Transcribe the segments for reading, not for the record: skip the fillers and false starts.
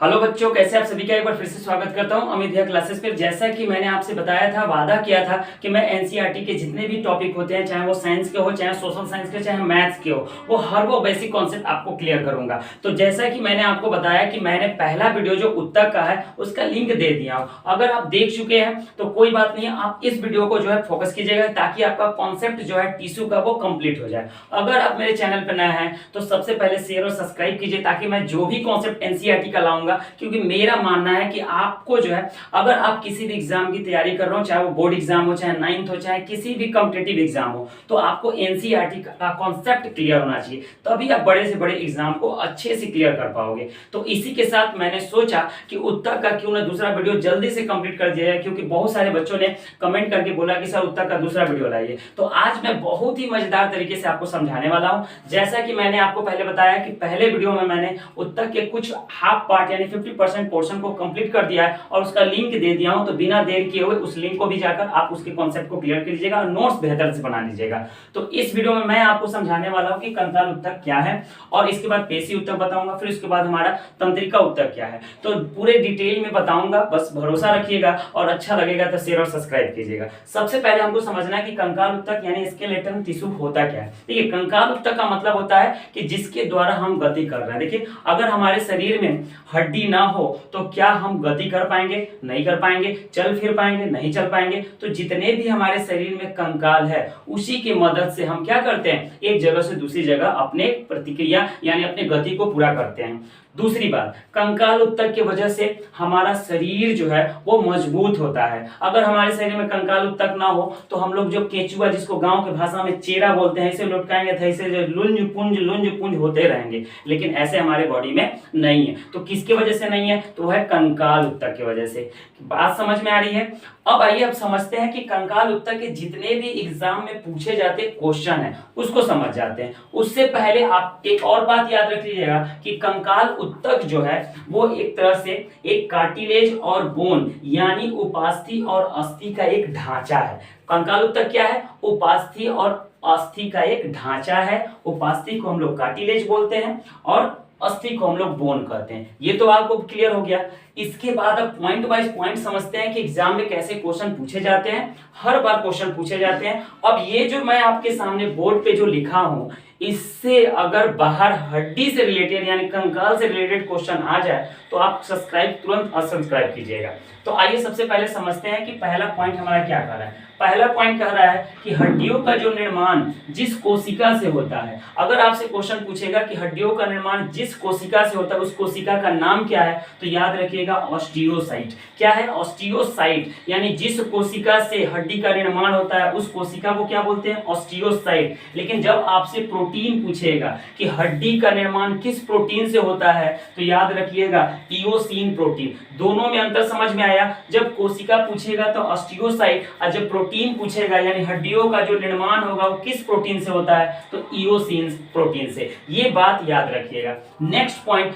Hello बच्चों, कैसे आप सभी का एक बार फिर से स्वागत करता हूं अमित भैया क्लासेस पर। जैसा कि मैंने आपसे बताया था, वादा किया था कि मैं एनसीईआरटी के जितने भी टॉपिक होते हैं, चाहे वो साइंस के हो, चाहे सोशल साइंस के, चाहे मैथ्स के हो, वो बेसिक कॉन्सेप्ट आपको क्लियर करूंगा। तो जैसा कि मैंने आपको बताया कि मैंने पहला वीडियो जो उत्तर का है उसका लिंक दे दिया हूं। अगर आप देख चुके हैं तो कोई बात नहीं है, आप इस वीडियो को जो है फोकस कीजिएगा ताकि आपका कॉन्सेप्ट जो है टिश्यू का वो कंप्लीट हो जाए। अगर आप मेरे चैनल पर नए हैं तो सबसे पहले शेयर और सब्सक्राइब कीजिए ताकि मैं जो भी कॉन्सेप्ट एनसीईआरटी का लाऊंगा, क्योंकि मेरा मानना है कि आपको जो है, अगर आप किसी भी एग्जाम की तैयारी कर रहे हो, चाहे वो बोर्ड एग्जाम हो, चाहे 9th हो, चाहे किसी भी कॉम्पिटिटिव एग्जाम हो, तो आपको एनसीईआरटी का कॉन्सेप्ट क्लियर होना चाहिए, तभी आप बड़े से बड़े एग्जाम को अच्छे से क्लियर कर पाओगे। तो इसी के साथ मैंने सोचा कि उत्तर का क्यों ना दूसरा वीडियो जल्दी से कंप्लीट कर दिया जाए, क्योंकि बहुत सारे बच्चों ने कमेंट करके बोला कि सर उत्तर का दूसरा वीडियो लाइए। तो आज मैं बहुत ही मजेदार तरीके से आपको समझाने वाला हूं। जैसा कि मैंने आपको पहले बताया कि पहले वीडियो में मैंने उत्तर के कुछ हाफ पार्ट यानी 50% पोर्शन को कंप्लीट कर दिया है और उसका लिंक दे दिया हूं। तो बिना देर किए हुए उस लिंक को भी जाकर आप उसके कॉन्सेप्ट को क्लियर कर लीजिएगा और नोट्स बेहतर से बना लीजिएगा। तो इस वीडियो में मैं आपको समझाने वाला हूं कि कंकाल उत्तर क्या है, और इसके बाद पेशी उत्तर बताऊंगा, फिर उसके बाद हमारा तंत्रिका उत्तर क्या है। तो पूरे डिटेल में बताऊंगा, बस भरोसा रखिएगा और अच्छा लगेगा तो शेयर और सब्सक्राइब कीजिएगा। सबसे पहले हमको समझना है कि कंकाल उत्तक यानी स्केलेटन टिश्यू होता क्या है। देखिए, कंकाल उत्तक का मतलब होता है कि जिसके द्वारा हम गति कर रहे हैं। देखिए, अगर हमारे शरीर में हड्डी ना हो तो क्या हम गति कर पाएंगे? नहीं कर पाएंगे। चल फिर पाएंगे? नहीं चल पाएंगे। तो जितने भी हमारे शरीर में कंकाल है, उसी की मदद से हम क्या करते हैं, एक जगह से दूसरी जगह अपने प्रतिक्रिया यानी अपने गति को पूरा करते हैं। दूसरी बात, कंकाल उत्तक की वजह से हमारा शरीर जो है वो मजबूत होता है। अगर हमारे शरीर में कंकाल उत्तक ना हो तो हम लोग जो केचुआ, जिसको गांव की भाषा में चेरा बोलते हैं, ऐसे लुटकाएंगे तो ऐसे लुंज पुंज होते रहेंगे, लेकिन ऐसे हमारे बॉडी में नहीं है। तो किसकी वजह से नहीं है? तो है कंकाल उत्तक की वजह से। बात समझ में आ रही है? अब आइए अब समझते हैं कि कंकाल उत्तक के जितने भी एग्जाम में पूछे जाते क्वेश्चन है उसको समझ जाते हैं। उससे पहले आप एक और बात याद रख लीजिएगा कि कंकाल उत्तक जो है वो एक तरह से एक कार्टिलेज और बोन यानी उपास्थि और अस्थि का एक ढांचा है। कंकाल उत्तक क्या है? उपास्थि और अस्थि का एक ढांचा है। उपास्थि को हम लोग कार्टिलेज बोलते हैं और अस्थि को हम लोग बोन कहते हैं। ये तो आपको क्लियर हो गया। इसके बाद अब पॉइंट वाइज पॉइंट समझते हैं कि एग्जाम में कैसे क्वेश्चन पूछे जाते हैं। हर बार क्वेश्चन पूछे जाते हैं। अब ये जो मैं आपके सामने बोर्ड पे जो लिखा हूं, इससे अगर बाहर हड्डी से रिलेटेड यानी कंकाल से रिलेटेड क्वेश्चन आ जाए तो आप सब्सक्राइब तुरंत अनसब्सक्राइब कीजिएगा। तो आइए सबसे पहले समझते हैं कि पहला पॉइंट हमारा क्या कह रहा है। पहला पॉइंट कह रहा है कि हड्डियों का जो निर्माण जिस कोशिका से होता है। अगर आपसे क्वेश्चन पूछेगा कि हड्डियों का निर्माण जिस कोशिका से होता है उस कोशिका का नाम क्या है, तो याद रखिएगा ऑस्टियोसाइट। क्या है? ऑस्टियोसाइट। यानी जिस कोशिका से हड्डी का निर्माण होता है उस कोशिका को क्या बोलते हैं? ऑस्टियोसाइट। लेकिन जब आपसे प्रोटीन पूछेगा कि हड्डी का निर्माण किस प्रोटीन से होता है, तो याद रखिएगा इयोसिन प्रोटीन। दोनों में अंतर समझ में आया? जब कोशिका पूछेगा तो ऑस्टियोसाइट, और जब प्रोटीन पूछेगा यानी हड्डियों का जो निर्माण होगा वो किस प्रोटीन से होता है, तो इयोसिन प्रोटीन से। ये बात याद रखिएगा। नेक्स्ट पॉइंट,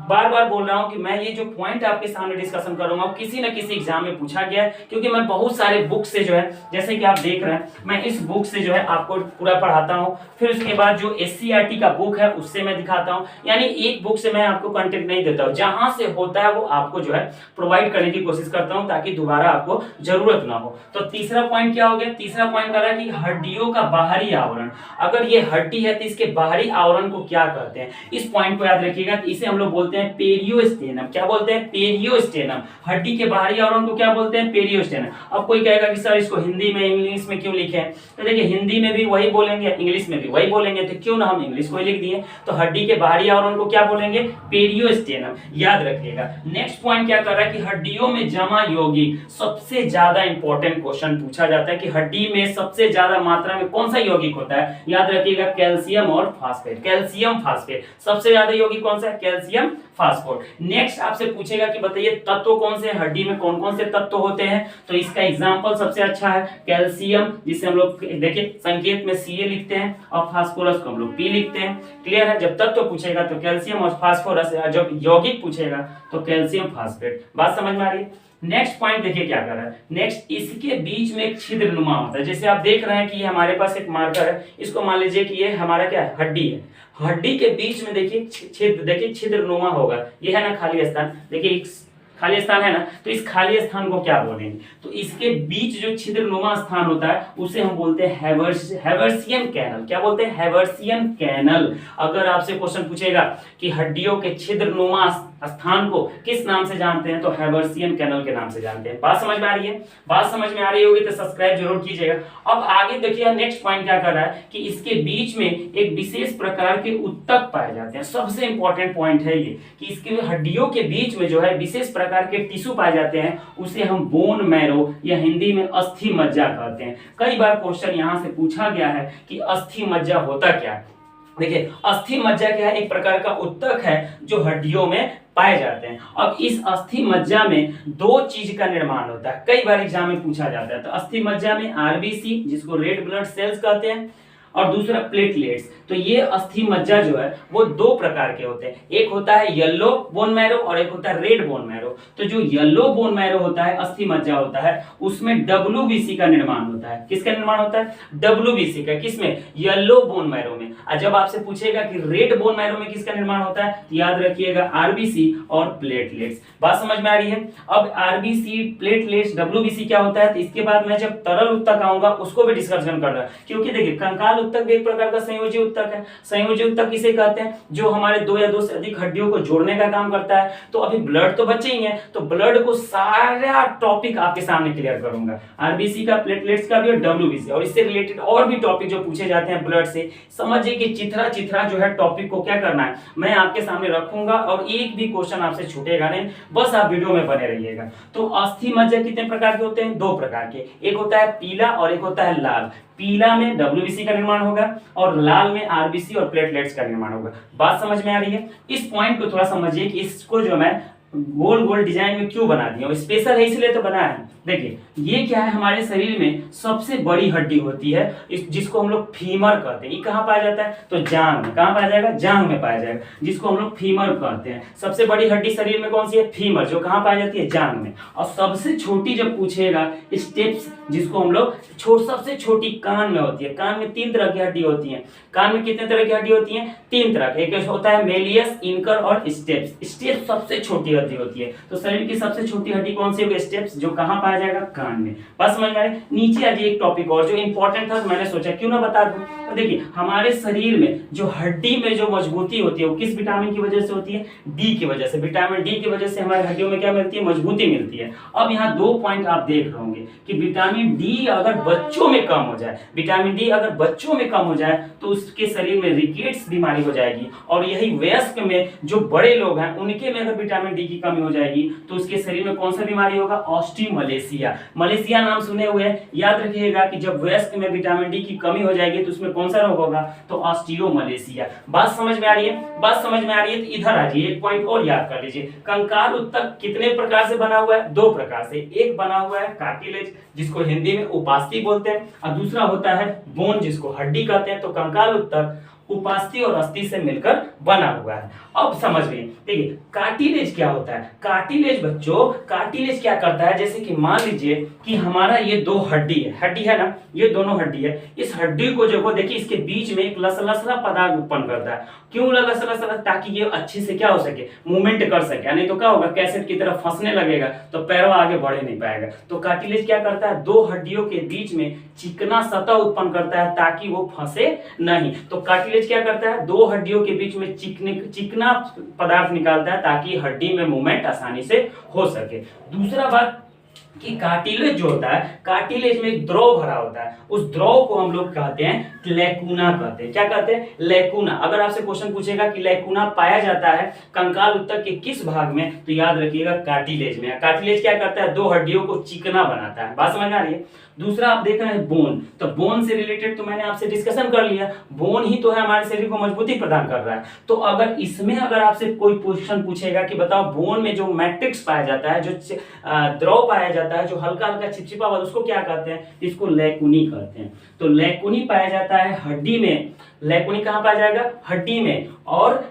बार बार बोल रहा हूं कि मैं ये जो पॉइंट आपके सामने डिस्कशन करूंगा किसी न किसी एग्जाम में पूछा गया है, क्योंकि मैं बहुत सारे बुक से जो है, जैसे कि आप देख रहे हैं, मैं इस बुक से जो है आपको पूरा पढ़ाता हूं। फिर उसके बाद जो एससीईआरटी का बुक है उससे मैं दिखाता हूं। यानी एक बुक से मैं आपको कंटेंट नहीं देता हूं, जहां से होता है वो आपको जो है प्रोवाइड करने की कोशिश करता हूं ताकि दोबारा आपको जरूरत ना हो। तो तीसरा पॉइंट क्या हो गया? तीसरा पॉइंट कह रहा है कि हड्डियों का बाहरी आवरण। अगर ये हड्डी है तो इसके बाहरी आवरण को क्या कहते हैं? इस पॉइंट को याद रखिएगा। इसे हम लोग बोलते हैं पेरियोस्टेनम। क्या बोलते हैं? पेरियोस्टेनम। हड्डी के बाहरी आवरण को क्या बोलते हैं? पेरियोस्टेनम। अब कोई कहेगा कि सर इसको हिंदी में इंग्लिश में क्यों लिखे हैं? तो देखिए, हिंदी में भी वही बोलेंगे, इंग्लिश में भी वही बोलेंगे, तो क्यों ना हम इंग्लिश को ही लिख दिए। तो हड्डी के बाहरी आवरण को क्या बोलेंगे? पेरियोस्टेनम। याद रखिएगा। नेक्स्ट पॉइंट क्या कर रहा है कि हड्डियों में जमा यौगिक। सबसे ज्यादा इंपॉर्टेंट क्वेश्चन पूछा जाता है कि हड्डी में सबसे ज्यादा मात्रा में कौन सा यौगिक होता है? याद रखिएगा, कैल्शियम और फास्फेट। कैल्शियम फास्फेट सबसे ज्यादा यौगिक कौन सा है? Calcium phosphate. नेक्स्ट आपसे पूछेगा कि बताइए तत्व कौन से हैं, हड्डी में कौन कौन से तत्व होते हैं? तो इसका एग्जांपल सबसे अच्छा है कैल्शियम, जिसे हम लोग देखिए संकेत में Ca लिखते हैं, और फास्फोरस को हम लोग P लिखते हैं। क्लियर है? जब तत्व पूछेगा तो कैल्शियम और फास्फोरस, जब यौगिक पूछेगा तो कैल्शियम फास्फेट। बात समझ में आ रही है? नेक्स्ट पॉइंट देखिए क्या कर रहा है। नेक्स्ट, इसके बीच में एक छिद्र नुमा होता है। जैसे आप देख रहे हैं कि ये हमारे पास एक मार्कर है, इसको मान लीजिए कि ये हमारा क्या है? हड्डी है। हड्डी के बीच में देखिए छिद्र, देखिए छिद्रनुमा होगा, ये है ना खाली स्थान, देखिए एक खाली स्थान है ना, तो इस खाली स्थान को क्या बोलेंगे, तो इसके बीच जो छिद्रनुमा स्थान होता है उसे हम बोलते हैं हैवर्सियन कैनल। क्या बोलते हैं? Haversian canal. अगर आपसे क्वेश्चन पूछेगा कि हड्डियों के छिद्रनुमा स्थान को किस नाम से जानते हैं, तो हैवर्सियन कैनल के नाम से जानते हैं। बात समझ में आ रही है? बात समझ में आ रही होगी तो सब्सक्राइब जरूर कीजिएगा। अब आगे देखिए नेक्स्ट पॉइंट क्या कर रहा है कि इसके बीच में एक विशेष प्रकार के उत्तक पाए जाते हैं। सबसे इंपॉर्टेंट पॉइंट है ये कि इसके हड्डियों के बीच में जो है विशेष प्रकार के टिश्यू पाए जाते हैं, उसे हम बोन मैरो या हिंदी में अस्थि मज्जा कहते हैं। कई बार क्वेश्चन यहां से पूछा गया है कि अस्थि मज्जा होता क्या है। देखिए अस्थि मज्जा क्या है? एक प्रकार का उत्तक है जो हड्डियों में पाए जाते हैं। अब इस अस्थि मज्जा में दो चीज का निर्माण होता है, कई बार एग्जाम में पूछा जाता है। तो अस्थि मज्जा में आरबीसी जिसको रेड ब्लड सेल्स कहते हैं और दूसरा प्लेटलेट्स। तो ये अस्थि मज्जा जो है वो दो प्रकार के होते हैं, एक होता है येलो बोन मैरो और एक होता है रेड बोन मैरो। तो जो येलो बोन मैरो होता है, अस्थि मज्जा होता है, उसमें डब्ल्यूबीसी का निर्माण होता है। किसका निर्माण होता है? डब्ल्यूबीसी का। किसमें? येलो बोन मैरो में। और जब आपसे पूछेगा कि रेड बोन मैरो में किसका निर्माण होता है, तो याद रखिएगा आरबीसी और प्लेटलेट्स। बात समझ में आ रही है? अब आरबीसी, प्लेटलेट्स, डब्ल्यूबीसी क्या होता है, तो इसके बाद मैं जब तरल उत्तक आऊंगा उसको भी डिस्कशन कर रहा है, क्योंकि देखिए कंकाल उत्तक भी एक प्रकार का संयोजी उत्तक है। संयोजी उत्तक किसे कहते हैं? जो हमारे दो या दो से अधिक हड्डियों को जोड़ने का काम करता है। तो अभी ब्लड तो बचे ही हैं, तो ब्लड को सारा टॉपिक आपके सामने क्लियर करूंगा, आरबीसी का, प्लेटलेट्स का भी और डब्ल्यूबीसी, और इससे रिलेटेड और भी टॉपिक जो पूछे जाते हैं ब्लड से। समझिए कि चिथरा चिथरा जो है टॉपिक को क्या करना है मैं आपके सामने रखूंगा और एक भी क्वेश्चन आपसे छूटेगा नहीं, बस आप वीडियो में बने रहिएगा। तो अस्थि मज्जा कितने प्रकार के होते हैं? दो प्रकार के, एक होता है पीला और एक होता है लाल। पीला में डब्ल्यूबीसी का निर्माण होगा और लाल में आरबीसी और प्लेटलेट्स का निर्माण होगा। बात समझ में आ रही है? इस पॉइंट को थोड़ा समझिए कि इसको जो मैं गोल गोल डिजाइन में क्यों बना दिया, स्पेशल है इसलिए तो बना है। देखिए ये क्या है, हमारे शरीर में सबसे बड़ी हड्डी होती है जिसको हम लोग फीमर कहते हैं। ये कहाँ पाया जाता है? तो जांघ में। कहाँ पाया जाएगा? जांघ में पाया जाएगा, जिसको हम लोग फीमर कहते हैं। सबसे बड़ी हड्डी शरीर में कौन सी है? फीमर, जो कहाँ पाई जाती है? जांघ में। और सबसे छोटी जब पूछेगा स्टेप्स, जिसको हम लोग सबसे छोटी कान में होती है। कान में तीन तरह की हड्डी होती है। कान में कितने तरह की हड्डी होती है? तीन तरह की। एक होता है मेलियस, इनकर और स्टेप्स। स्टेप्स सबसे छोटी हड्डी होती है। तो शरीर की सबसे छोटी हड्डी कौन सी होगी? स्टेप्स, जो कहाँ पाया जाएगा? कान में। बस समझ में आए? नीचे आज एक टॉपिक और जो इंपॉर्टेंट था, तो मैंने सोचा क्यों ना बता दूं। तो देखिए हमारे शरीर में जो हड्डी में जो मजबूती होती है वो किस विटामिन की वजह से होती है? डी की वजह से। विटामिन डी की वजह से हमारी हड्डियों में क्या मिलती है? मजबूती मिलती है। अब यहाँ दो पॉइंट आप देख रहे होंगे कि विटामिन डी अगर बच्चों में कम हो जाए, विटामिन डी अगर बच्चों में कम हो जाए तो उसके शरीर में रिकेट्स बीमारी हो जाएगी। और यही वयस्क में जो बड़े लोग हैं उनके में अगर विटामिन डी की कमी हो जाएगी तो उसके शरीर में कौन सा बीमारी होगा? ऑस्टियोमलेशिया। मलेशिया नाम सुने हुए हैं, याद रखिएगा कि जब वयस्क में विटामिन डी की कमी हो जाएगी तो उसमें कौन सा रोग होगा? तो ऑस्टियोमलेशिया। बात समझ में आ रही है? बात समझ में आ रही है तो इधर आ जाइए, एक पॉइंट और याद कर लीजिए। कंकाल उत्तक कितने प्रकार से बना हुआ है? दो प्रकार से। एक बना हुआ है कार्टिलेज, जिसको हिंदी में उपास्थि बोलते हैं, और दूसरा होता है बोन, जिसको हड्डी कहते हैं। तो कंकाल उत्तक उपास्थि और अस्थि से मिलकर बना हुआ है। अब समझिए, देखिए कार्टिलेज क्या होता है? कार्टिलेज बच्चों, कार्टिलेज क्या करता है, जैसे कि मान लीजिए कि हमारा ये दो हड्डी है ना, ये दोनों हड्डी है। इस हड्डी को जो देखिए इसके बीच में एक लसलसला पदार्थ उत्पन्न करता है। क्यों लसलसला? ताकि ये अच्छे से क्या हो सके? मूवमेंट कर सके। नहीं तो क्या होगा? कैसेट की तरफ फंसने लगेगा तो पैरवा आगे बढ़ नहीं पाएगा। तो कार्टिलेज क्या करता है? दो हड्डियों के बीच में चिकना सतह उत्पन्न करता है ताकि वो फंसे नहीं। तो कार्टिलेज क्या करता है? दो हड्डियों के बीच में चिकना पदार्थ निकालता है ताकि हड्डी में मूवमेंट आसानी से हो सके। दूसरा बात कि कार्टिलेज जो होता है, कार्टिलेज में एक द्रव भरा होता है। उस द्रव को हम लोग कहते हैं लैकुना कहते हैं। क्या कहते हैं? लैकुना। अगर आपसे क्वेश्चन पूछेगा कि लैकुना पाया जाता है कंकाल उत्तक के किस भाग में, तो याद रखिएगा कार्टिलेज में। कार्टिलेज क्या करता है? दो हड्डियों को चिकना बनाता है। बात समझ में आ रही है? दूसरा आप देख रहे हैं बोन। तो बोन से रिलेटेड तो मैंने आपसे डिस्कशन कर लिया। बोन ही तो है हमारे शरीर को मजबूती प्रदान कर रहा है। तो अगर इसमें अगर आपसे कोई क्वेश्चन पूछेगा कि बताओ बोन में जो मैट्रिक्स पाया जाता है, जो द्रव पाया जाता है, जो हल्का हल्का चिपचिपा हुआ, उसको क्या कहते हैं? इसको लैकुनी कहते हैं। तो लैकुनी पाया जाता है हड्डी में। लैकुनी कहाँ पाया जाएगा? हड्डी में। और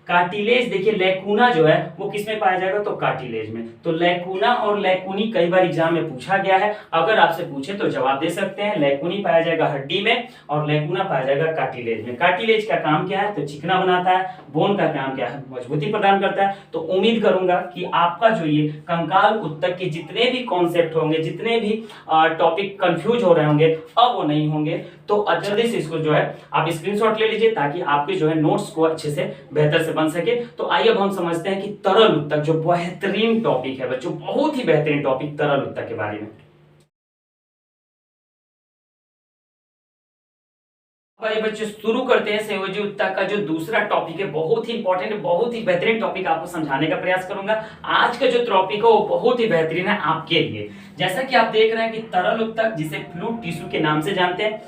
कार्टिलेज देखिए लैकूना जो है वो किस में पाया जाएगा, तो कार्टिलेज में। तो लैकूना और लैकूनी कई बार एग्जाम में पूछा गया है, अगर आपसे पूछे तो जवाब दे सकते हैं। लैकूनी पाया जाएगा हड्डी में और लैकूना पाया जाएगा कार्टिलेज में। कार्टिलेज का काम क्या है, तो चिकना बनाता है। बोन का काम क्या है, मजबूती प्रदान करता है। तो उम्मीद करूंगा कि आपका जो ये कंकाल उत्तक के जितने भी कॉन्सेप्ट होंगे, जितने भी टॉपिक कंफ्यूज हो रहे होंगे, अब वो नहीं होंगे। तो जल्दी से इसको जो है आप स्क्रीनशॉट ले लीजिए ताकि आपके जो है नोट्स को अच्छे से बेहतर से बन सके। तो आइए अब हम समझते हैं कि तरल उत्तक जो बेहतरीन टॉपिक है बच्चों, बहुत ही बेहतरीन टॉपिक तरल उत्तक के बारे में। भाई बच्चों शुरू करते हैं संयोजी उत्तक का जो दूसरा टॉपिक है, बहुत ही इंपॉर्टेंट, बहुत ही बेहतरीन टॉपिक आपको समझाने का प्रयास करूंगा। आज का जो टॉपिक है वो बहुत ही बेहतरीन है आपके लिए। जैसा कि आप देख रहे हैं कि तरल उत्तक जिसे फ्लूइड टिश्यू के नाम से जानते हैं,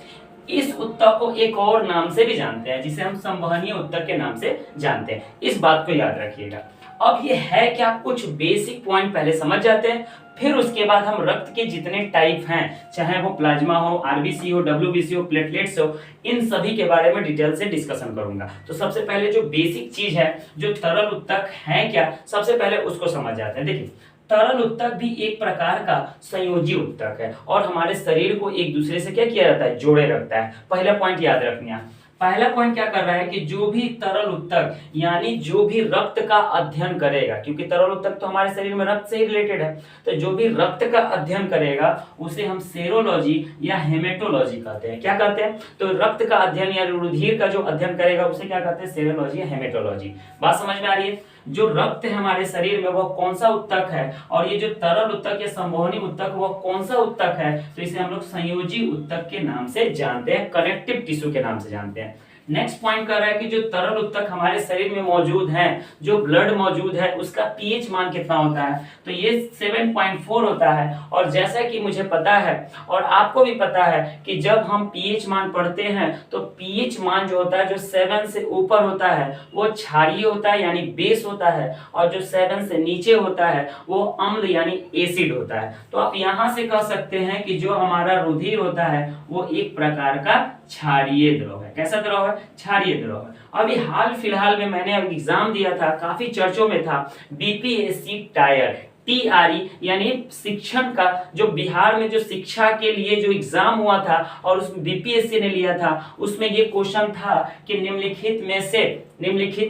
इस उत्तक को एक और नाम से भी जानते हैं जिसे हम संवहनीय उत्तक के नाम से जानते हैं। इस बात को याद रखिएगा। अब ये है क्या, कुछ बेसिक पॉइंट पहले समझ जाते हैं, फिर उसके बाद हम रक्त के जितने टाइप हैं, चाहे वो प्लाज्मा हो, आरबीसी हो, डब्ल्यूबीसी हो, प्लेटलेट्स हो, इन सभी के बारे में डिटेल से डिस्कशन करूंगा। तो सबसे पहले जो बेसिक चीज है, जो तरल उत्तक है क्या, सबसे पहले उसको समझ जाते हैं। देखिए तरल उत्तक भी एक प्रकार का संयोजी उत्तक है और हमारे शरीर को एक दूसरे से क्या किया जाता है, जोड़े रखता है। पहला पॉइंट याद रखना है। पहला पॉइंट क्या कर रहा है कि जो भी तरल उत्तक यानी जो भी रक्त का अध्ययन करेगा, क्योंकि तरल उत्तक तो हमारे शरीर में रक्त से ही रिलेटेड है, तो जो भी रक्त का अध्ययन करेगा उसे हम सेरोलॉजी या हेमेटोलॉजी कहते हैं। क्या कहते हैं, तो रक्त का अध्ययन या रुधिर का जो अध्ययन करेगा उसे क्या कहते हैं, सेरोलॉजी या हेमेटोलॉजी। बात समझ में आ रही है। जो रक्त है हमारे शरीर में वह कौन सा उत्तक है, और ये जो तरल उत्तक या संवहनी उत्तक वह कौन सा उत्तक है, तो इसे हम लोग संयोजी उत्तक के नाम से जानते हैं, कनेक्टिव टिश्यू के नाम से जानते हैं। नेक्स्ट पॉइंट कर रहा है कि जो तरल उत्तक हमारे शरीर में मौजूद है, जो ब्लड मौजूद है, उसका पीएच मान कितना होता है, तो ये 7.4 होता है। और जैसा कि मुझे पता है और आपको भी पता है कि जब हम पीएच मान पढ़ते हैं तो पीएच मान जो होता है, जो 7 से ऊपर होता है वो क्षारीय होता है यानी बेस होता है, और जो 7 से नीचे होता है वो अम्ल यानी एसिड होता है। तो आप यहां से कह सकते हैं कि जो हमारा रुधिर होता है वो एक प्रकार का क्षारीय द्रव है। कैसा द्रव है, क्षारीय द्रव है। अभी हाल फिलहाल में मैंने एग्जाम दिया था, काफी चर्चों में था, बीपीएससी टायर टीआरई यानी शिक्षण का, जो बिहार में जो शिक्षा के लिए जो एग्जाम हुआ था और उसमें बीपीएससी ने लिया था, उसमें ये क्वेश्चन था कि निम्नलिखित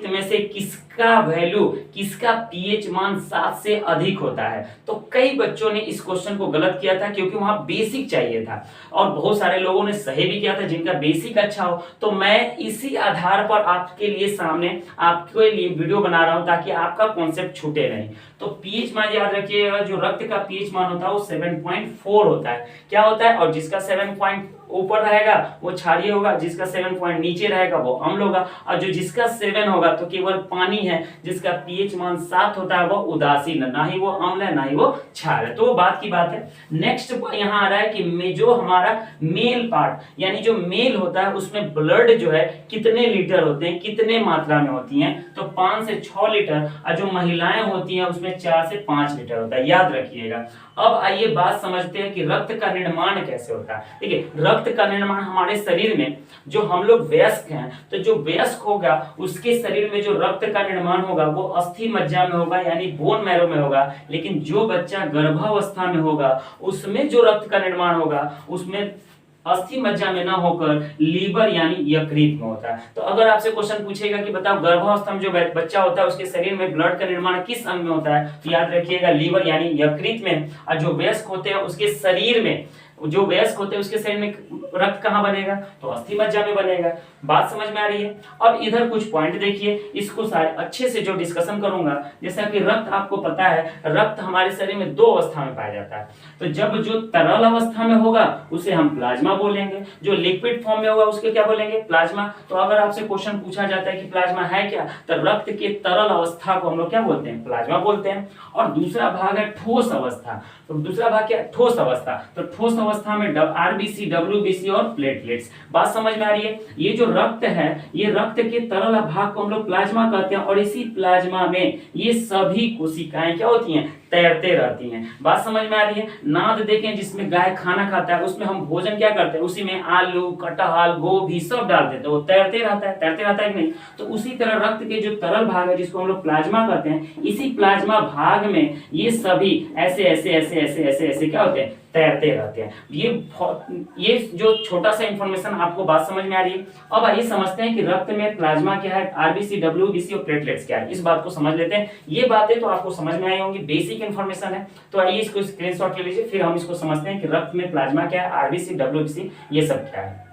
में से किसका वैल्यू, किसका पीएच मान 7 से अधिक होता है। तो कई बच्चों ने इस क्वेश्चन को गलत किया था क्योंकि वहां बेसिक चाहिए था, और बहुत सारे लोगों ने सही भी किया था जिनका बेसिक अच्छा हो। तो मैं इसी आधार पर आपके लिए सामने आपके लिए वीडियो बना रहा हूं ताकि आपका कॉन्सेप्ट छूटे नहीं। तो पीएच मान याद रखिएगा, जो रक्त का पीएच मान होता है वो 7.4 होता है। क्या होता है, और जिसका 7 पॉइंट ऊपर रहेगा वो क्षारीय होगा, जिसका 7 पॉइंट नीचे रहेगा वो अम्ल होगा, और जो जिसका 7 होगा तो केवल पानी है, जिसका पीएच मान 7 होता है वो उदासीन है, ना ही वो अम्ल है ना ही वो क्षार है। तो वो बात की बात है। नेक्स्ट यहाँ आ रहा है कि जो हमारा मेल पार्ट यानी जो मेल होता है उसमें ब्लड जो है कितने लीटर होते हैं, कितने मात्रा में होती हैं, तो 5 से 6 लीटर, और जो महिलाएं होती हैं उसमें 4 से 5 लीटर होता है, याद रखिएगा। अब आइए बात समझते हैं कि रक्त का निर्माण कैसे होता है। देखिए रक्त का निर्माण हमारे शरीर में, जो हम लोग वयस्क हैं, तो जो वयस्क होगा उसके शरीर में जो रक्त का निर्माण होगा वो अस्थि मज्जा में होगा यानी बोन मैरो में होगा, लेकिन जो बच्चा गर्भावस्था में होगा उसमें जो रक्त का निर्माण होगा उसमें अस्थि मज्जा में ना होकर लीवर यानी यकृत में होता है। तो अगर आपसे क्वेश्चन पूछेगा कि बताओ गर्भावस्था में जो बच्चा होता है उसके शरीर में ब्लड का निर्माण किस अंग में होता है, तो याद रखिएगा लीवर यानी यकृत में, और जो वयस्क होते हैं उसके शरीर में, जो वयस्क होते हैं उसके शरीर में रक्त कहाँ बनेगा, तो अस्थि मज्जा में बनेगा। बात समझ में आ रही है। अब इधर कुछ पॉइंट देखिए, इसको सारे अच्छे से जो डिस्कशन करूंगा। जैसा कि रक्त आपको पता है, रक्त हमारे शरीर में 2 अवस्था में पाया जाता है। तो जब जो तरल अवस्था में होगा उसे हम प्लाज्मा बोलेंगे, जो लिक्विड फॉर्म में होगा उसके क्या बोलेंगे, प्लाज्मा। तो अगर आपसे क्वेश्चन पूछा जाता है कि प्लाज्मा है क्या, तो रक्त के तरल अवस्था को हम लोग क्या बोलते हैं, प्लाज्मा बोलते हैं। और दूसरा भाग है ठोस अवस्था। तो दूसरा भाग क्या, ठोस अवस्था। तो ठोस अवस्था में आरबीसी, डब्ल्यूबीसी और प्लेटलेट्स। बात समझ में आ रही है? ये जो रक्त है, ये रक्त के तरल भाग को हम लोग प्लाज्मा कहते हैं, और इसी प्लाज्मा में ये सभी कोशिकाएं क्या होती हैं? तैरते रहती हैं। बात समझ में आ रही है? नाद देखें जिसमें गाय खाना खाता है, उसमें हम भोजन क्या करते हैं? उसी में आलू, कटहल, गोभी सब डाल देते हैं, वो तैरते रहता है, तैरते रहता है कि नहीं? तो उसी तरह रक्त के जो तरल भाग है जिसको हम लोग प्लाज्मा कहते हैं, इसी प्लाज्मा भाग में ये सभी ऐसे ऐसे ऐसे ऐसे ऐसे ऐसे क्या होते हैं? तैरते रहते हैं। ये जो छोटा सा इंफॉर्मेशन आपको बात समझ में आ रही है। अब आइए समझते हैं कि रक्त में प्लाज्मा क्या है, आरबीसी, डब्ल्यूबीसी और प्लेटलेट्स क्या है। इस बात को समझ लेते हैं। ये बातें तो आपको समझ में आई होंगी, बेसिक इंफॉर्मेशन है। तो आइए इसको स्क्रीनशॉट ले लीजिए, फिर हम इसको समझते हैं कि रक्त में प्लाज्मा क्या है, आरबीसी, डब्ल्यूबीसी ये सब क्या है।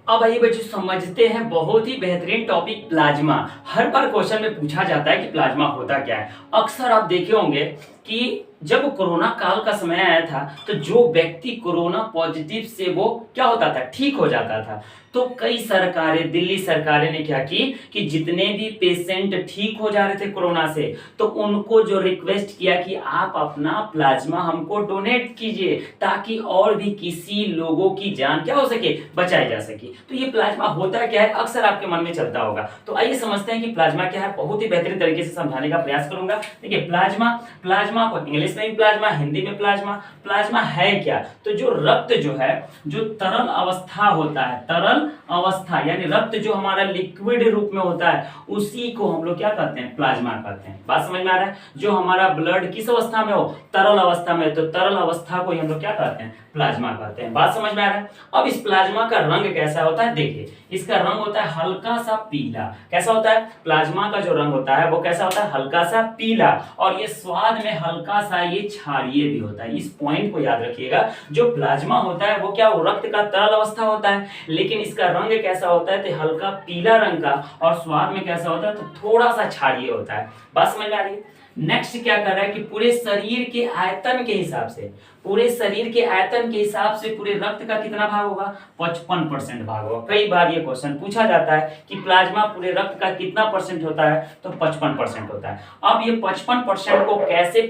अब आइए बच्चों समझते हैं बहुत ही बेहतरीन टॉपिक प्लाज्मा। हर बार क्वेश्चन में पूछा जाता है कि प्लाज्मा होता क्या है। अक्सर आप देखे होंगे कि जब कोरोना काल का समय आया था तो जो व्यक्ति कोरोना पॉजिटिव से वो क्या होता था? ठीक हो जाता था। तो कई सरकारें, दिल्ली सरकारें ने क्या की कि जितने भी पेशेंट ठीक हो जा रहे थे कोरोना से, तो उनको जो रिक्वेस्ट किया कि आप अपना प्लाज्मा हमको डोनेट कीजिए ताकि और भी किसी लोगों की जान क्या हो सके? बचाई जा सके। तो ये प्लाज्मा होता क्या है, अक्सर आपके मन में चलता होगा। तो आइए समझते हैं कि प्लाज्मा क्या है। बहुत ही बेहतरीन तरीके से समझाने का प्रयास करूंगा। देखिए प्लाज्मा, प्लाज्मा को इंग्लिश में भी प्लाज्मा, हिंदी में प्लाज्मा। प्लाज्मा है क्या? तो जो रक्त जो है, जो तरल अवस्था होता है, तरल अवस्था यानी रक्त जो हमारा लिक्विड रूप में होता है, उसी को हम लोग क्या कहते हैं? प्लाज्मा कहते हैं। बात समझ में आ रहा है? जो हमारा ब्लड किस अवस्था में हो? तरल अवस्था में, तो तरल अवस्था को हम लोग क्या कहते हैं? प्लाज्मा कहते हैं। बात समझ में आ रहा है? अब इस प्लाज्मा का रंग कैसा होता है? देखिए इसका रंग होता है हल्का सा पीला। कैसा होता है? प्लाज्मा का जो रंग होता है वो कैसा होता है? हल्का सा पीला। और ये स्वाद में हल्का सा ये क्षारीय भी होता है। इस पॉइंट को याद रखिएगा। जो प्लाज्मा होता है वो क्या, वो रक्त का तरल अवस्था होता है, लेकिन इसका रंग कैसा होता है? तो हल्का पीला रंग का, और स्वाद में कैसा होता है? तो थोड़ा सा क्षारीय होता है। बात समझ में आ रही है? नेक्स्ट क्या कर रहा है कि पूरे शरीर के आयतन के हिसाब से, पूरे शरीर के आयतन के हिसाब से पूरे रक्त का कितना भाग होगा? 55% भाग होगा। कई बार ये क्वेश्चन पूछा जाता है कि प्लाज्मा पूरे रक्त का कितना परसेंट होता है? तो 55% होता है। अब ये 55% को कैसे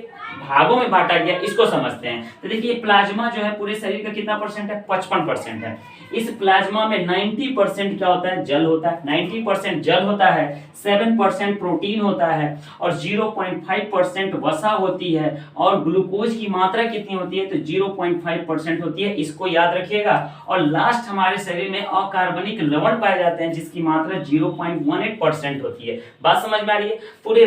भागों में बांटा गया इसको समझते हैं। तो देखिए प्लाज्मा जो है पूरे शरीर का कितना परसेंट है? 55% है। इस प्लाज्मा में 90% क्या होता है? जल होता है। 90% जल होता है, 7% प्रोटीन होता है, और 0.5% वसा होती है, और ग्लूकोज की मात्रा कितनी होती है? तो 0.5% होती है। इसको याद रखिएगा। और लास्ट हमारे शरीर में अकार्बनिक लवण पाए जाते हैं जिसकी मात्रा 0.18% होती है। बात समझ में आ रही है? पूरे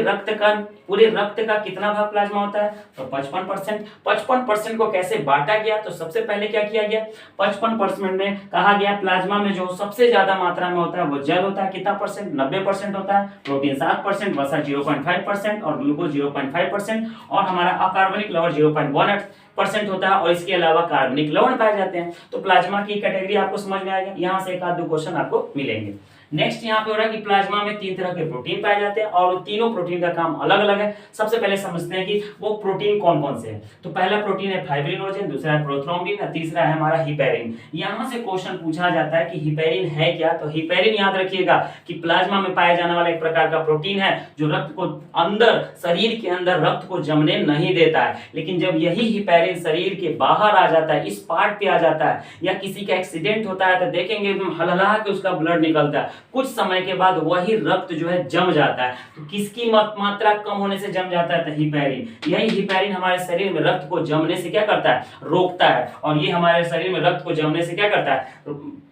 रक्त का कितना भाग प्लाज्मा होता है? तो 55%। 55% को कैसे बांटा गया? तो सबसे पहले क्या किया गया? 55% में कहा गया प्लाज्मा में जो सबसे ज्यादा मात्रा में होता है वो जल होता है। कितना परसेंट? 90% होता है। प्रोटीन 7%, वसा 0.5% और ग्लूकोज 0.5%, और हमारा अकार्बनिक लवण 0.18% होता है, और इसके अलावा कार्बनिक लवण पाए जाते हैं। तो प्लाज्मा की कैटेगरी आपको समझ में आएगा। यहाँ से एक आध दो क्वेश्चन आपको मिलेंगे। नेक्स्ट यहाँ पे हो रहा है कि प्लाज्मा में 3 तरह के प्रोटीन पाए जाते हैं, और तीनों प्रोटीन का काम अलग अलग है। सबसे पहले समझते हैं कि वो प्रोटीन कौन कौन से हैं। तो पहला प्रोटीन है फाइब्रिनोजेन, दूसरा है प्रोथ्रोम्बिन, और तीसरा है हमारा हिपेरिन। यहाँ से क्वेश्चन पूछा जाता है कि हिपेरिन है क्या? तो हिपेरिन याद रखिएगा कि प्लाज्मा में पाया जाने वाला एक प्रकार का प्रोटीन है जो रक्त को अंदर, शरीर के अंदर रक्त को जमने नहीं देता है। लेकिन जब यही हिपेरिन शरीर के बाहर आ जाता है, इस पार्ट पे आ जाता है, या किसी का एक्सीडेंट होता है तो देखेंगे एकदम हलहला के उसका ब्लड निकलता है, कुछ समय के बाद वही रक्त जो है जम जाता है। तो किसकी मात्रा कम होने से जम जाता है? तो हिपेरिन। यही हिपेरिन हमारे शरीर में रक्त को जमने से क्या करता है? रोकता है। और ये हमारे शरीर में रक्त को जमने से क्या करता है?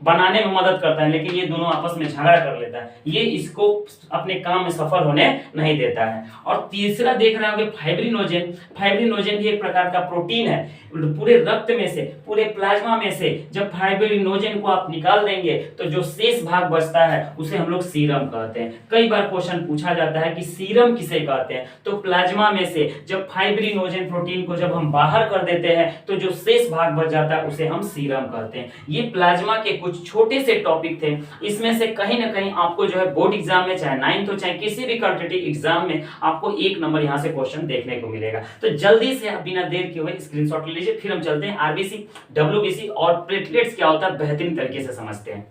बनाने में मदद करता है। लेकिन ये दोनों आपस में झगड़ा कर लेता है, ये इसको अपने काम में सफल होने नहीं देता है। और तीसरा देख रहे होंगे फाइब्रिनोजेन। फाइब्रिनोजेन भी एक प्रकार का प्रोटीन है। पूरे रक्त में से, पूरे प्लाज्मा में से जब फाइब्रिनोजेन को आप निकाल देंगे तो जो शेष भाग बचता है उसे हम लोग सीरम कहते हैं। कई बार क्वेश्चन पूछा जाता है कि सीरम किसे कहते हैं? तो प्लाज्मा में से जब फाइब्रिनोजेन प्रोटीन को जब हम बाहर कर देते हैं तो जो शेष भाग बच जाता है उसे हम सीरम कहते हैं। ये प्लाज्मा के कुछ छोटे से टॉपिक थे। इसमें से कहीं ना कहीं आपको जो है बोर्ड एग्जाम में, चाहे 9th हो चाहे किसी भी कॉम्पिटिटिव एग्जाम में, आपको 1 नंबर यहाँ से क्वेश्चन देखने को मिलेगा। तो जल्दी से आप बिना देर किए हुए स्क्रीनशॉट ले लीजिए। फिर हम चलते हैं आरबीसी, डब्ल्यूबीसी और प्लेटलेट्स क्या होता है बेहतरीन तरीके से समझते हैं।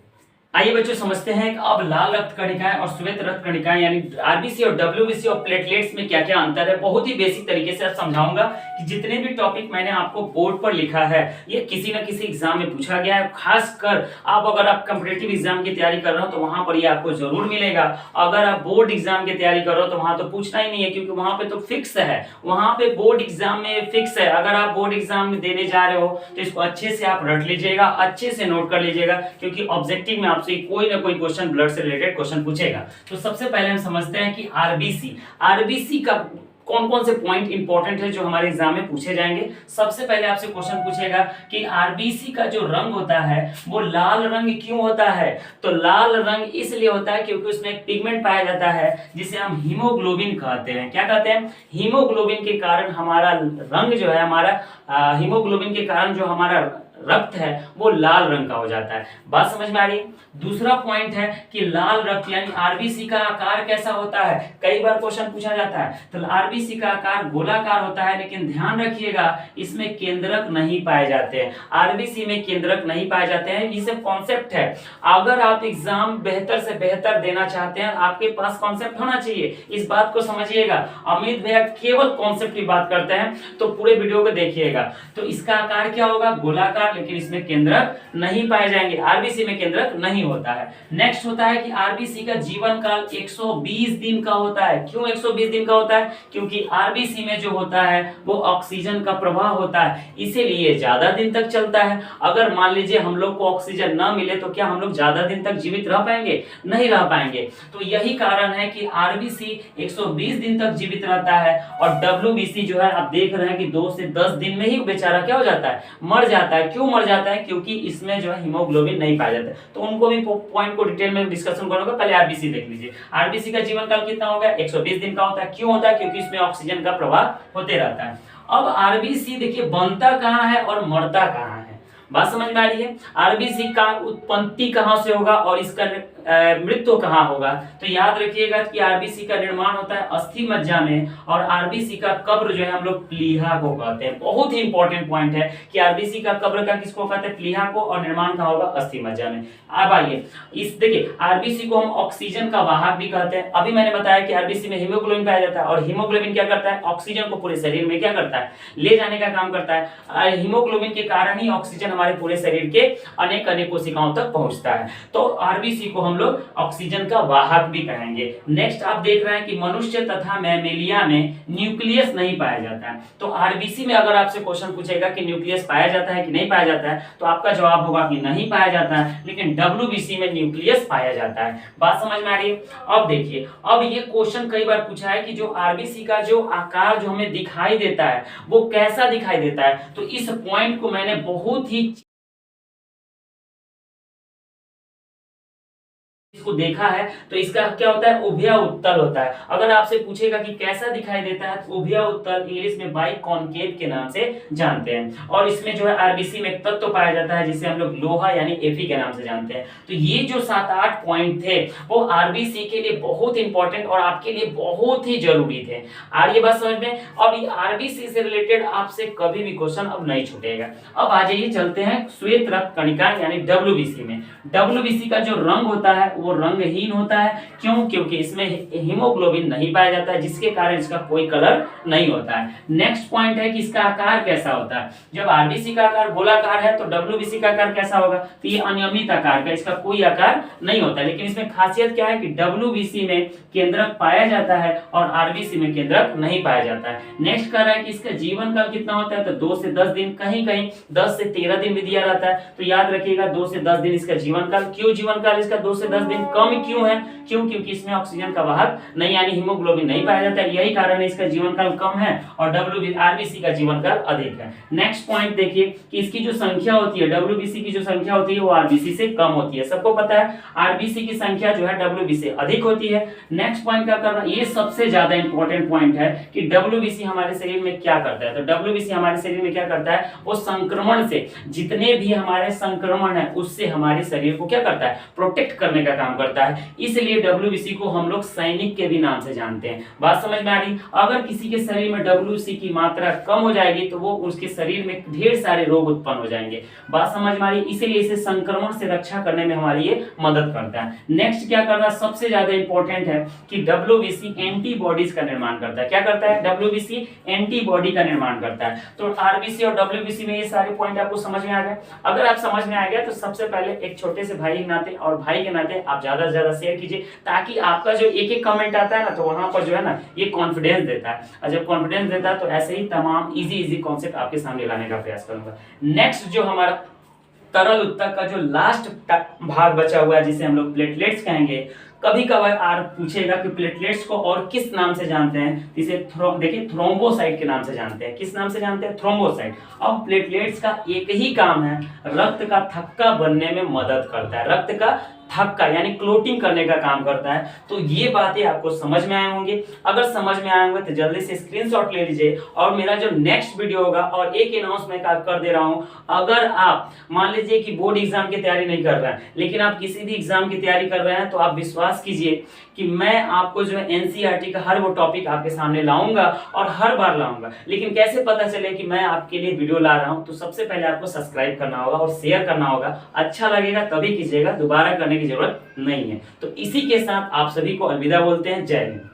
आइए बच्चों समझते हैं कि अब लाल रक्त कणिकाएं और श्वेत रक्त कणिकाएं यानी आरबीसी और डब्ल्यूबीसी और प्लेटलेट्स में क्या क्या अंतर है, बहुत ही बेसिक तरीके से समझाऊंगा कि जितने भी टॉपिक मैंने आपको बोर्ड पर लिखा है ये किसी न किसी एग्जाम में पूछा गया है। खासकर अगर आप कॉम्पिटिटिव एग्जाम की तैयारी कर रहे हो तो वहां पर ये आपको जरूर मिलेगा। अगर आप बोर्ड एग्जाम की तैयारी कर रहे हो तो वहां तो पूछना ही नहीं है, क्योंकि वहां पे तो फिक्स है, वहां पे बोर्ड एग्जाम में फिक्स है। अगर आप बोर्ड एग्जाम में देने जा रहे हो तो इसको अच्छे से आप रट लीजिएगा, अच्छे से नोट कर लीजिएगा, क्योंकि ऑब्जेक्टिव में आपसे कोई ना कोई क्वेश्चन ब्लड से रिलेटेड क्वेश्चन पूछेगा। तो सबसे पहले हम समझते हैं कि आरबीसी का कौन कौन से पॉइंट इंपॉर्टेंट है जो हमारे एग्जाम में पूछे जाएंगे। सबसे पहले आपसे क्वेश्चन पूछेगा कि आरबीसी का जो रंग होता है वो लाल रंग क्यों होता है। तो लाल रंग इसलिए होता है क्योंकि उसमें एक पिगमेंट पाया जाता है जिसे हम हीमोग्लोबिन कहते हैं। क्या कहते हैं? हीमोग्लोबिन के कारण हमारा रंग जो है, हमारा हीमोग्लोबिन के कारण जो हमारा रक्त है वो लाल रंग का हो जाता है। बात समझ में आ रही है? दूसरा पॉइंट है कि लाल रक्त यानी आरबीसी का आकार कैसा होता है। कई बार क्वेश्चन पूछा जाता है। तो आरबीसी का आकार गोलाकार होता है, लेकिन ध्यान रखिएगा इसमें केंद्रक नहीं पाए जाते हैं। आरबीसी में केंद्रक नहीं पाए जाते हैं, ये सब कॉन्सेप्ट है। अगर आप एग्जाम बेहतर से बेहतर देना चाहते हैं, आपके पास कॉन्सेप्ट होना चाहिए, इस बात को समझिएगा। अमित भैया केवल कॉन्सेप्ट की बात करते हैं, तो पूरे वीडियो को देखिएगा। तो इसका आकार क्या होगा? गोलाकार, लेकिन इसमें केंद्रक नहीं पाए जाएंगे। आरबीसी में केंद्रक नहीं होता है। नेक्स्ट होता है कि आरबीसी का जीवन काल 120 दिन का होता है। क्यों 120 दिन का होता है? क्योंकि आरबीसी में जो होता है वो ऑक्सीजन का प्रवाह होता है, इसीलिए ज्यादा दिन तक चलता है। अगर मान लीजिए हम लोग को ऑक्सीजन ना मिले तो क्या हम लोग ज्यादा दिन तक जीवित रह पाएंगे? नहीं रह पाएंगे। तो यही कारण है कि आरबीसी 120 दिन तक जीवित रहता है, और डब्ल्यूबीसी जो है आप देख रहे हैं कि 2 से 10 दिन में ही बेचारा क्या हो जाता है? मर जाता है। क्यों मर जाता है? क्योंकि इसमें जो है हीमोग्लोबिन नहीं पाया जाता है। तो उनको भी पॉइंट को डिटेल में डिस्कशन करूंगा। पहले आरबीसी देख लीजिए। आरबीसी का जीवन काल कितना होगा? 120 दिन का होता है। क्यों होता है? क्योंकि इसमें ऑक्सीजन का प्रवाह होते रहता है। अब आरबीसी देखिए बनता कहां है और मरता कहां है, बात समझ में आ रही है? आरबीसी का उत्पत्ति कहां से होगा और इसका मृत्यु कहां होगा? तो याद रखिएगा कि आरबीसी का निर्माण होता है अस्थि मज्जा में, और आरबीसी का कब्र जो है हम लोग प्लीहा को कहते हैं। बहुत ही इंपॉर्टेंट पॉइंट है कि आरबीसी का कब्र का किसको कहते हैं? प्लीहा को, और निर्माण कहां होगा? अस्थि मज्जा में। अब आइए इस देखिए, आरबीसी को हम ऑक्सीजन का वाहक भी कहते हैं। अभी मैंने बताया कि आरबीसी में हीमोग्लोबिन पाया जाता है, और हीमोग्लोबिन क्या करता है? ऑक्सीजन को पूरे शरीर में क्या करता है? ले जाने का काम करता है। हीमोग्लोबिन के कारण ही ऑक्सीजन हमारे पूरे शरीर के अनेक कोशिकाओं तक पहुंचता है। तो आरबीसी को हम लोग ऑक्सीजन का वाहक भी कहेंगे। नेक्स्ट आप देख रहे हैं कि मनुष्य तथा मैमेलिया में न्यूक्लियस नहीं पाया जाता है। तो आरबीसी में अगर आपसे क्वेश्चन पूछेगा कि न्यूक्लियस पाया जाता है कि नहीं पाया जाता है, तो आपका जवाब होगा कि नहीं पाया जाता है, लेकिन डब्ल्यूबीसी में न्यूक्लियस पाया जाता है। बात समझ में आ रही है? अब देखिए, अब ये क्वेश्चन कई बार पूछा है कि जो आरबीसी का जो आकार जो हमें दिखाई देता है वो कैसा दिखाई देता है। तो इस पॉइंट को मैंने बहुत ही इसको देखा है। तो इसका क्या होता है? उभय उत्तल होता है। अगर आपसे पूछेगा कि कैसा दिखाई देता है, तो उभय उत्तल इंग्लिश में बाइकॉन्केव के नाम से जानते हैं। और इसमें जो है आरबीसी में एक तत्व पाया जाता है जिसे हम लोग लोहा यानी एफी के नाम से जानते हैं। तो ये जो 7-8 पॉइंट थे वो आरबीसी के लिए बहुत इंपॉर्टेंट और आपके लिए बहुत ही जरूरी थे। आ रही है बात समझ में? और ये आरबीसी से रिलेटेड आपसे कभी भी क्वेश्चन अब नहीं छूटेगा। अब आ जाइए, चलते हैं श्वेत रक्त कणिका यानी डब्ल्यूबीसी में। डब्ल्यूबीसी का जो रंग होता है वो रंगहीन होता है। क्यों? क्योंकि इसमें हीमोग्लोबिन नहीं पाया जाता है, जिसके कारण इसका कोई कलर नहीं होता है। नेक्स्ट पॉइंट है कि इसका आकार कैसा होता है। जब आरबीसी का आकार गोलाकार है तो डब्ल्यूबीसी का आकार कैसा होगा? तो ये अनियमित आकार का, इसका कोई आकार नहीं होता। लेकिन इसमें खासियत क्या है कि डब्ल्यूबीसी में केंद्रक पाया जाता है और आरबीसी में केंद्रक नहीं पाया जाता है। नेक्स्ट कह रहा है कि इसका जीवन काल कितना होता है? तो 2 से 10 दिन, कहीं कहीं 10 से 13 दिन भी दिया रहता है। तो याद रखिएगा 2 से 10 दिन इसका जीवन काल। क्यों जीवन काल इसका 2 से 10 दिन कम क्यों है? क्यों? क्योंकि इसमें ऑक्सीजन का वाहक नहीं यानी हीमोग्लोबिन नहीं पाया जाता है, यही कारण है इसका जीवन काल कम है, और आरबीसी का जीवन काल अधिक है। नेक्स्ट पॉइंट देखिए कि इसकी जो संख्या होती है, डब्ल्यूबीसी की जो संख्या होती है वो आरबीसी से कम होती है। सबको पता है आरबीसी की संख्या जो है डब्ल्यूबीसी से अधिक होती है। नेक्स्ट पॉइंट क्या कर रहा है? ये सबसे ज्यादा इंपॉर्टेंट पॉइंट है कि डब्ल्यूबीसी हमारे शरीर में क्या करता है। तो डब्ल्यूबीसी हमारे शरीर में क्या करता है? वो संक्रमण से, जितने भी हमारे संक्रमण है उससे हमारे शरीर को क्या करता है? प्रोटेक्ट करने का काम करता है, इसलिए WBC को हम लोग सैनिक के भी नाम से जानते हैं। बात समझ में आ रही? अगर किसी के शरीर में WBC की मात्रा कम हो जाएगी तो वो उसके शरीर में ढेर सारे रोग उत्पन्न हो जाएंगे। बात समझ में आ रही? इसीलिए इसे संक्रमण से रक्षा करने में हमारी ये मदद करता है। नेक्स्ट क्या करता है, सबसे ज्यादा इंपॉर्टेंट है कि WBC एंटीबॉडीज का निर्माण करता है। क्या करता है? WBC एंटीबॉडी का निर्माण करता है। तो RBC और WBC में ये सारे पॉइंट आपको समझ में आ गए। अगर आप समझ में आ गया तो सबसे पहले एक छोटे से भाई के नाते और भाई के नाते आप ज्यादा से ज्यादा शेयर कीजिए, ताकि आपका जो एक एक कमेंट आता है ना तो वहां पर जो है ना ये कॉन्फिडेंस देता है, और जब कॉन्फिडेंस देता है तो ऐसे ही तमाम इजी कॉन्सेप्ट आपके सामने लाने का प्रयास करूंगा। नेक्स्ट जो हमारा तरल उत्तक का जो लास्ट भाग बचा हुआ है, जिसे हम लोग प्लेटलेट्स कहेंगे। कभी कभार आप पूछेगा कि प्लेटलेट्स को और किस नाम से जानते हैं, इसे देखिए थ्रोम्बोसाइट के नाम से जानते हैं। किस नाम से जानते हैं? थ्रोम्बोसाइट। अब प्लेटलेट्स का एक ही काम है, रक्त का थक्का बनने में मदद करता है, रक्त का थक्का यानी क्लोटिंग करने का काम करता है। तो ये बातें आपको समझ में आए होंगे। अगर समझ में आए होंगे तो जल्दी से स्क्रीनशॉट ले लीजिए, और मेरा जो नेक्स्ट वीडियो होगा, और एक अनाउंसमेंट आप कर दे रहा हूं, अगर आप मान लीजिए कि बोर्ड एग्जाम की तैयारी नहीं कर रहे हैं लेकिन आप किसी भी एग्जाम की तैयारी कर रहे हैं, तो आप विश्वास कीजिए कि मैं आपको जो है NCERT का हर वो टॉपिक आपके सामने लाऊंगा और हर बार लाऊंगा। लेकिन कैसे पता चले कि मैं आपके लिए वीडियो ला रहा हूं? तो सबसे पहले आपको सब्सक्राइब करना होगा और शेयर करना होगा। अच्छा लगेगा तभी कीजिएगा, दोबारा करने की जरूरत नहीं है। तो इसी के साथ आप सभी को अलविदा बोलते हैं। जय हिंद।